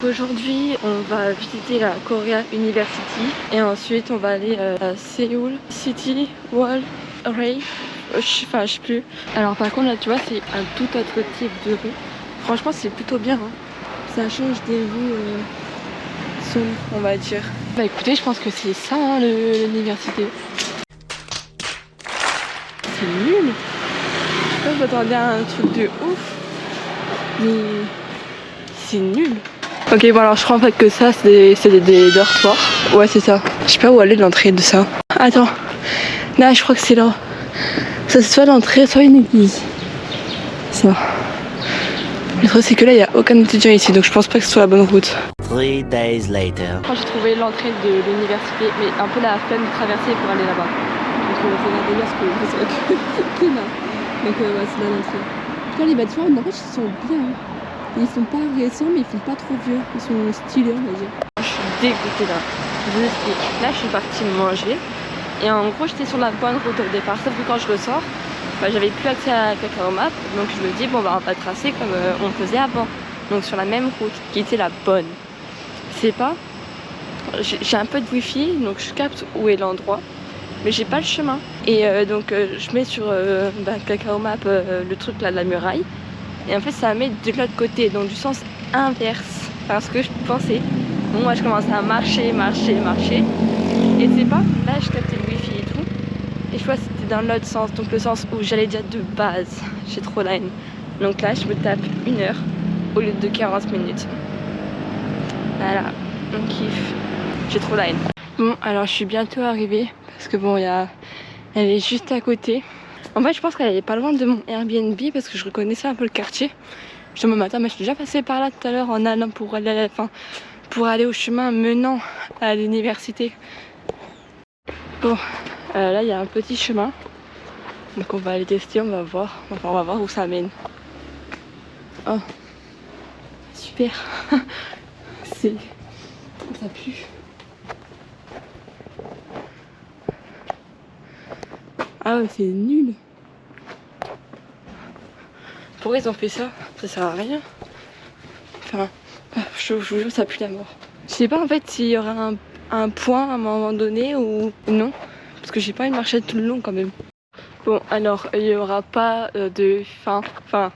Aujourd'hui, on va visiter la Korea University et ensuite on va aller à Seoul City Wall Ray. Je sais plus. Alors par contre là tu vois c'est un tout autre type de rue. Franchement c'est plutôt bien. Hein. Ça change des rues sombres on va dire. Bah écoutez je pense que c'est ça hein, l'université. C'est nul. Je sais pas je m'attendais à un truc de ouf. Mais c'est nul. Ok bon alors je crois en fait que ça c'est des dortoirs. Ouais c'est ça. Je sais pas où aller l'entrée de ça. Attends. Là je crois que c'est là. Ça c'est soit l'entrée soit une église. Ça. Le truc c'est que là il n'y a aucun étudiant ici donc je pense pas que ce soit la bonne route. 3 days later. Quand j'ai trouvé l'entrée de l'université mais un peu la flemme de traverser pour aller là-bas. Donc c'est la délire parce que là. Donc ouais c'est là l'entrée. En tout cas les bâtiments en fait ils sont bien. Ils sont pas récents mais ils sont pas trop vieux. Ils sont stylés on va dire. Je suis dégoûtée là. Je vous explique. Là je suis partie manger. Et en gros j'étais sur la bonne route au départ. Sauf que quand je ressors, bah, j'avais plus accès à Kakao Map. Donc je me dis bon bah on va tracer comme on faisait avant. Donc sur la même route qui était la bonne. C'est pas. J'ai un peu de wifi donc je capte où est l'endroit. Mais j'ai pas le chemin. Et donc je mets sur Kakao Map le truc là de la muraille. Et en fait ça met de l'autre côté, donc du sens inverse. Parce que je pensais, bon moi je commençais à marcher. Et c'est pas, là je captais le wifi et tout. Et je vois que c'était dans l'autre sens, donc le sens où j'allais dire de base. J'ai trop la haine. Donc là je me tape 1 heure au lieu de 40 minutes. Voilà, on kiffe. J'ai trop la haine. Bon alors je suis bientôt arrivée. Parce que bon elle est juste à côté. En fait je pense qu'elle est pas loin de mon Airbnb parce que je reconnaissais un peu le quartier. Je me matin mais je suis déjà passée par là tout à l'heure en allant pour aller au chemin menant à l'université. Bon là il y a un petit chemin. Donc on va aller tester, on va voir. Enfin on va voir où ça mène. Oh super. Ça pue. Ah ouais c'est nul. Pourquoi ils ont fait ça? Ça sert à rien. Enfin, je vous jure, ça pue la mort. Je sais pas en fait s'il y aura un point à un moment donné ou non. Parce que j'ai pas envie de marcher tout le long quand même. Bon, alors il y aura pas de fin. Enfin,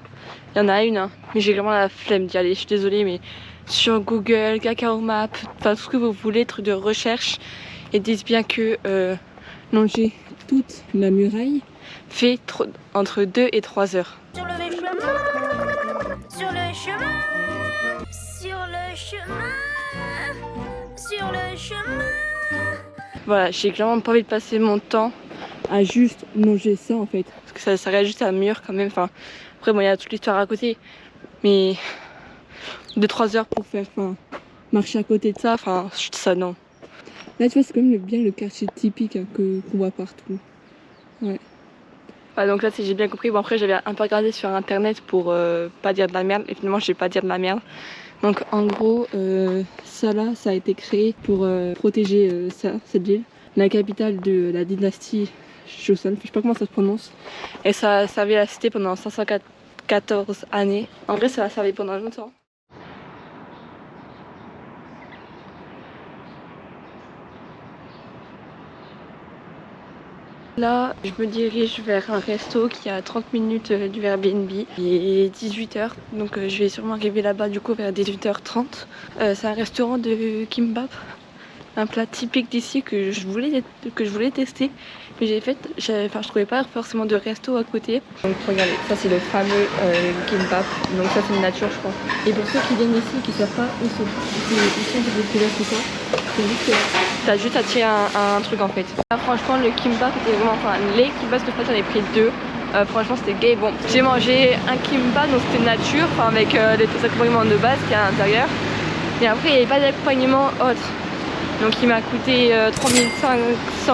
il y en a une, hein, mais j'ai vraiment la flemme d'y aller. Je suis désolée, mais sur Google, Kakao Map, enfin tout ce que vous voulez, truc de recherche, ils disent bien que longer toute la muraille fait entre 2 et 3 heures. Sur le chemin, sur le chemin, sur le chemin, sur le chemin. Voilà, j'ai clairement pas envie de passer mon temps à juste longer ça en fait. Parce que ça reste juste un mur quand même. Enfin, après, bon, il y a toute l'histoire à côté. Mais 2-3 heures pour faire marcher à côté de ça, enfin, ça non. Là, tu vois, c'est quand même bien le quartier typique hein, qu'on voit partout. Ouais. Ouais, donc là, si j'ai bien compris, bon après j'avais un peu regardé sur internet pour pas dire de la merde et finalement je vais pas dire de la merde. Donc en gros, ça là, ça a été créé pour protéger cette ville, la capitale de la dynastie Joseon, je sais pas comment ça se prononce. Et ça a servi la cité pendant 514 années. En vrai ça a servi pendant longtemps. Là, je me dirige vers un resto qui est à 30 minutes du Airbnb. Il est 18h, donc je vais sûrement arriver là-bas du coup vers 18h30. C'est un restaurant de kimbap, un plat typique d'ici que je voulais tester. Mais je trouvais pas forcément de resto à côté. Donc regardez, ça c'est le fameux kimbap. Donc ça c'est une nature je crois. Et pour ceux qui viennent ici et qui savent pas où sont des découvertes ou quoi, c'est juste que t'as juste à tirer un truc en fait. Là, franchement le kimbap était vraiment, enfin les kimbap de fait j'en ai pris 2. Franchement c'était gay. Bon j'ai mangé un kimbap donc c'était nature, enfin avec les accompagnements de base qu'il y a à l'intérieur. Et après il n'y avait pas d'accompagnement autre. Donc il m'a coûté 3500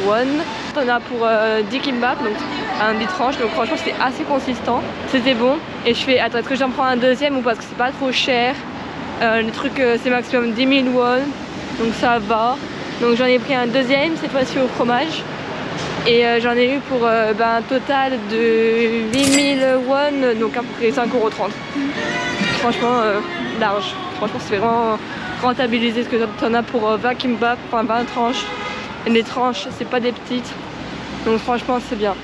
won. On a pour 10 kimbap, donc un 10 tranches. Donc franchement c'était assez consistant. C'était bon. Et je fais, attends, est-ce que j'en prends un deuxième ou parce que c'est pas trop cher. Le truc c'est maximum 10 000 won. Donc ça va. Donc j'en ai pris un deuxième, cette fois-ci au fromage. Et j'en ai eu pour un total de 8000 won, donc à peu près 5,30 €. franchement large. Franchement c'est vraiment rentabilisé, parce que t'en as pour 20 kimbap, enfin 20 tranches. Et les tranches c'est pas des petites. Donc franchement c'est bien.